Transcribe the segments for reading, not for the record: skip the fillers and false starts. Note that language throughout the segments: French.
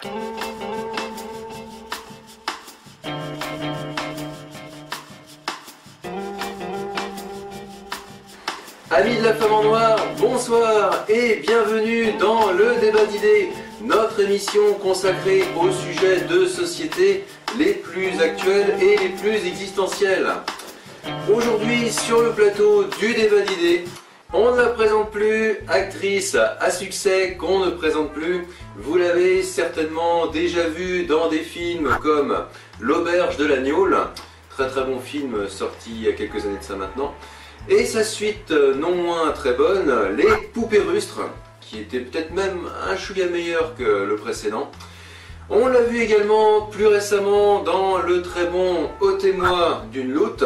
Amis de la femme en noir, bonsoir et bienvenue dans le débat d'idées, notre émission consacrée aux sujets de société les plus actuels et les plus existentiels. Aujourd'hui sur le plateau du débat d'idées, on ne la présente plus, actrice à succès qu'on ne présente plus. Vous l'avez certainement déjà vue dans des films comme L'Auberge de la Gnôle, très bon film sorti il y a quelques années de ça maintenant. Et sa suite non moins très bonne, Les Poupées Rustres, qui était peut-être même un chouïa meilleur que le précédent. On l'a vu également plus récemment dans le très bon Ôtez-moi d'une loute.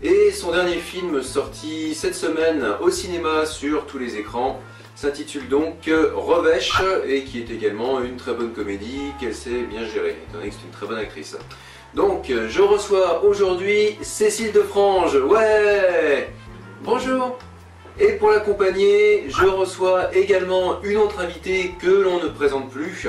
Et son dernier film sorti cette semaine au cinéma sur tous les écrans s'intitule donc Revêche et qui est également une très bonne comédie qu'elle sait bien gérer, étant donné que c'est une très bonne actrice. Donc je reçois aujourd'hui Cécile Defrange, ouais. Bonjour. Et pour l'accompagner, je reçois également une autre invitée que l'on ne présente plus.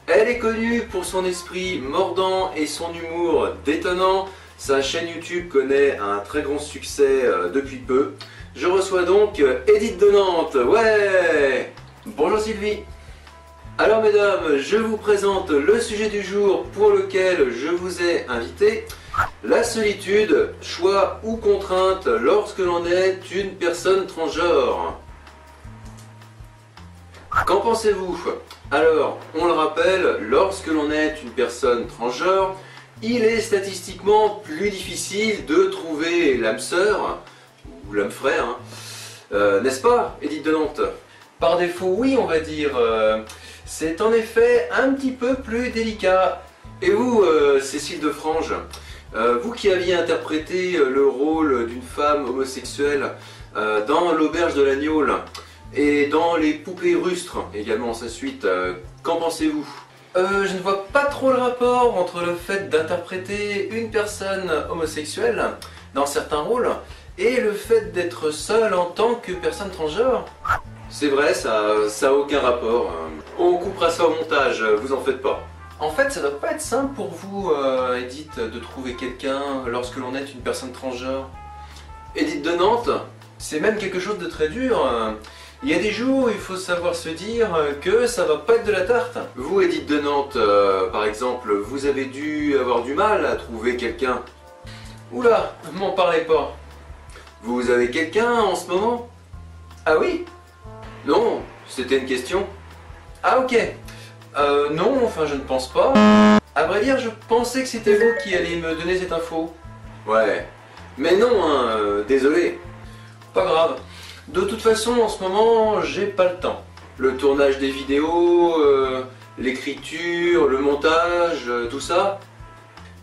Elle est connue pour son esprit mordant et son humour détonnant. Sa chaîne YouTube connaît un très grand succès depuis peu. Je reçois donc Edith de Nantes, ouais. Bonjour Sylvie. Alors mesdames, je vous présente le sujet du jour pour lequel je vous ai invité. La solitude, choix ou contrainte lorsque l'on est une personne transgenre. Qu'en pensez-vous? Alors, on le rappelle, lorsque l'on est une personne transgenre, il est statistiquement plus difficile de trouver l'âme sœur, ou l'âme frère, n'est-ce pas, Edith de Nantes? Par défaut, oui, on va dire. C'est en effet un petit peu plus délicat. Et vous, Cécile Defrange, vous qui aviez interprété le rôle d'une femme homosexuelle dans L'Auberge de la Gnôle et dans Les Poupées Rustres, également sa suite, qu'en pensez-vous? Je ne vois pas trop le rapport entre le fait d'interpréter une personne homosexuelle dans certains rôles et le fait d'être seul en tant que personne transgenre. C'est vrai, ça a aucun rapport. On coupera ça au montage, vous en faites pas. En fait, ça doit pas être simple pour vous, Edith, de trouver quelqu'un lorsque l'on est une personne transgenre. Edith de Nantes, c'est même quelque chose de très dur. Il y a des jours où il faut savoir se dire que ça va pas être de la tarte. Vous, Edith de Nantes, par exemple, vous avez dû avoir du mal à trouver quelqu'un. Oula, m'en parlez pas. Vous avez quelqu'un en ce moment? Ah oui? Non, c'était une question. Ah ok. Non, enfin je ne pense pas. À vrai dire, je pensais que c'était vous qui alliez me donner cette info. Ouais. Mais non, désolé. Pas grave. De toute façon, en ce moment, j'ai pas le temps. Le tournage des vidéos, l'écriture, le montage, tout ça.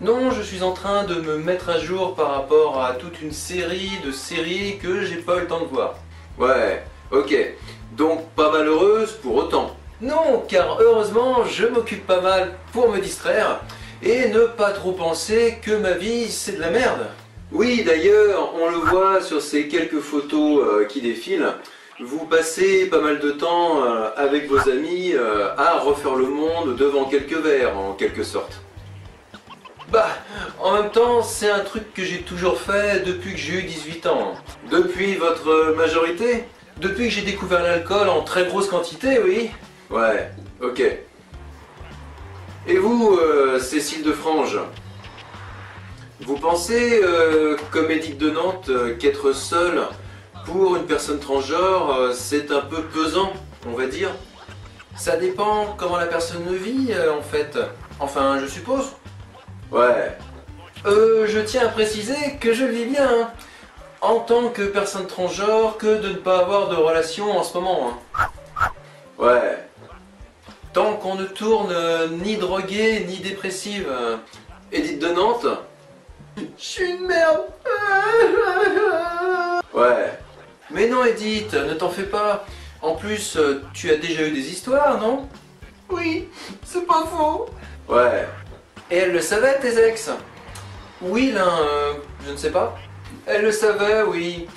Non, je suis en train de me mettre à jour par rapport à toute une série de séries que j'ai pas eu le temps de voir. Ouais, ok. Donc pas malheureuse pour autant. Non, car heureusement, je m'occupe pas mal pour me distraire et ne pas trop penser que ma vie c'est de la merde. Oui, d'ailleurs, on le voit sur ces quelques photos qui défilent. Vous passez pas mal de temps avec vos amis à refaire le monde devant quelques verres, en quelque sorte. Bah, en même temps, c'est un truc que j'ai toujours fait depuis que j'ai eu 18 ans. Depuis votre majorité? Depuis que j'ai découvert l'alcool en très grosse quantité, oui. Ouais, ok. Et vous, Cécile Defrange, vous pensez, comme Edith de Nantes, qu'être seul pour une personne transgenre, c'est un peu pesant, on va dire? Ça dépend comment la personne le vit, en fait. Enfin, je suppose. Ouais. Je tiens à préciser que je le vis bien, hein, en tant que personne transgenre, que de ne pas avoir de relation en ce moment. Hein. Ouais. Tant qu'on ne tourne ni droguée ni dépressive. Edith de Nantes? Je suis une merde. Ouais. Mais non Edith, ne t'en fais pas. En plus, tu as déjà eu des histoires, non? Oui, c'est pas faux. Ouais. Et elle le savait, tes ex? Oui, l'un, je ne sais pas. Elle le savait, oui.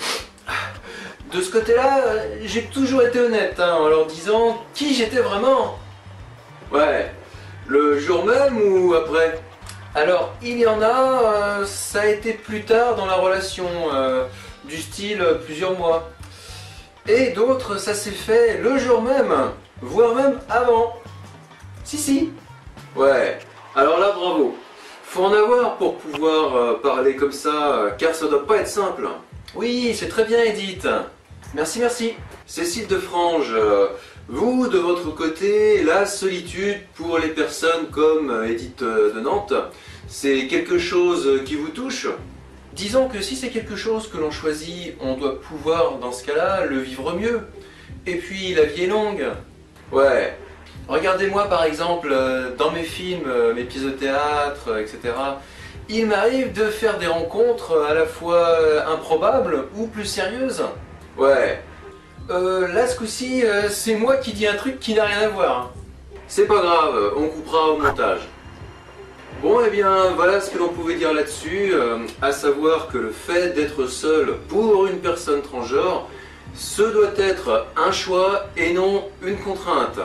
De ce côté-là, j'ai toujours été honnête, hein, en leur disant qui j'étais vraiment. Ouais. Le jour même ou après? Alors, il y en a, ça a été plus tard dans la relation, du style plusieurs mois. Et d'autres, ça s'est fait le jour même, voire même avant. Si. Ouais, alors là, bravo. Faut en avoir pour pouvoir parler comme ça, car ça doit pas être simple. Oui, c'est très bien, Edith. Merci. Cécile Defrange, vous, de votre côté, la solitude pour les personnes comme Edith de Nantes, c'est quelque chose qui vous touche? Disons que si c'est quelque chose que l'on choisit, on doit pouvoir, dans ce cas-là, le vivre mieux. Et puis, la vie est longue. Ouais. Regardez-moi par exemple, dans mes films, mes pièces de théâtre, etc. Il m'arrive de faire des rencontres à la fois improbables ou plus sérieuses. Ouais. Là, ce coup-ci, c'est moi qui dis un truc qui n'a rien à voir. C'est pas grave, on coupera au montage. Bon, eh bien, voilà ce que l'on pouvait dire là-dessus, à savoir que le fait d'être seul pour une personne transgenre, ce doit être un choix et non une contrainte.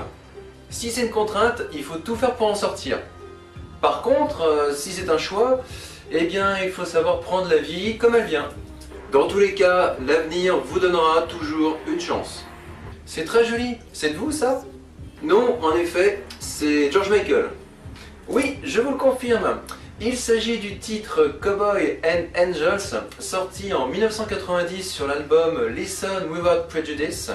Si c'est une contrainte, il faut tout faire pour en sortir. Par contre, si c'est un choix, eh bien, il faut savoir prendre la vie comme elle vient. Dans tous les cas, l'avenir vous donnera toujours une chance. C'est très joli, c'est de vous ça? Non, en effet, c'est George Michael. Oui, je vous le confirme. Il s'agit du titre Cowboy and Angels, sorti en 1990 sur l'album Listen Without Prejudice.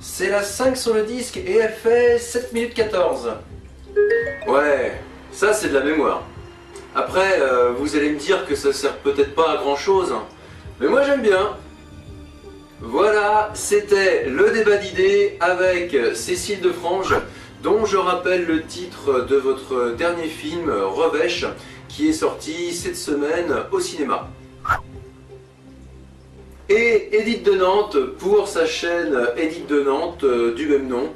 C'est la 5 sur le disque et elle fait 7 minutes 14. Ouais, ça c'est de la mémoire. Après, vous allez me dire que ça sert peut-être pas à grand chose, mais moi j'aime bien. Voilà, c'était le débat d'idées avec Cécile Defrange, dont je rappelle le titre de votre dernier film, Revêche, qui est sorti cette semaine au cinéma. Et Edith de Nantes pour sa chaîne Edith de Nantes du même nom,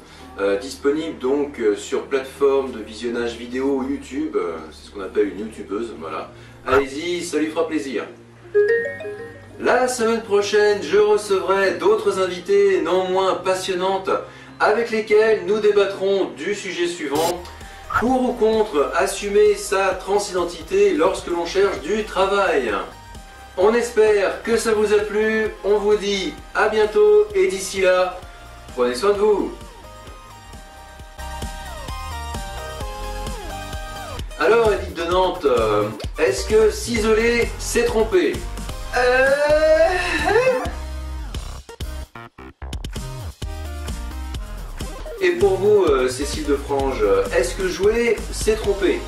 disponible donc sur plateforme de visionnage vidéo YouTube, c'est ce qu'on appelle une youtubeuse, voilà. Allez-y, ça lui fera plaisir. La semaine prochaine, je recevrai d'autres invités non moins passionnantes avec lesquelles nous débattrons du sujet suivant. Pour ou contre assumer sa transidentité lorsque l'on cherche du travail. On espère que ça vous a plu, on vous dit à bientôt et d'ici là, prenez soin de vous. Alors Edith de Nantes, est-ce que s'isoler, c'est tromper? Et pour vous, Cécile Defrange, est-ce que jouer, c'est tromper?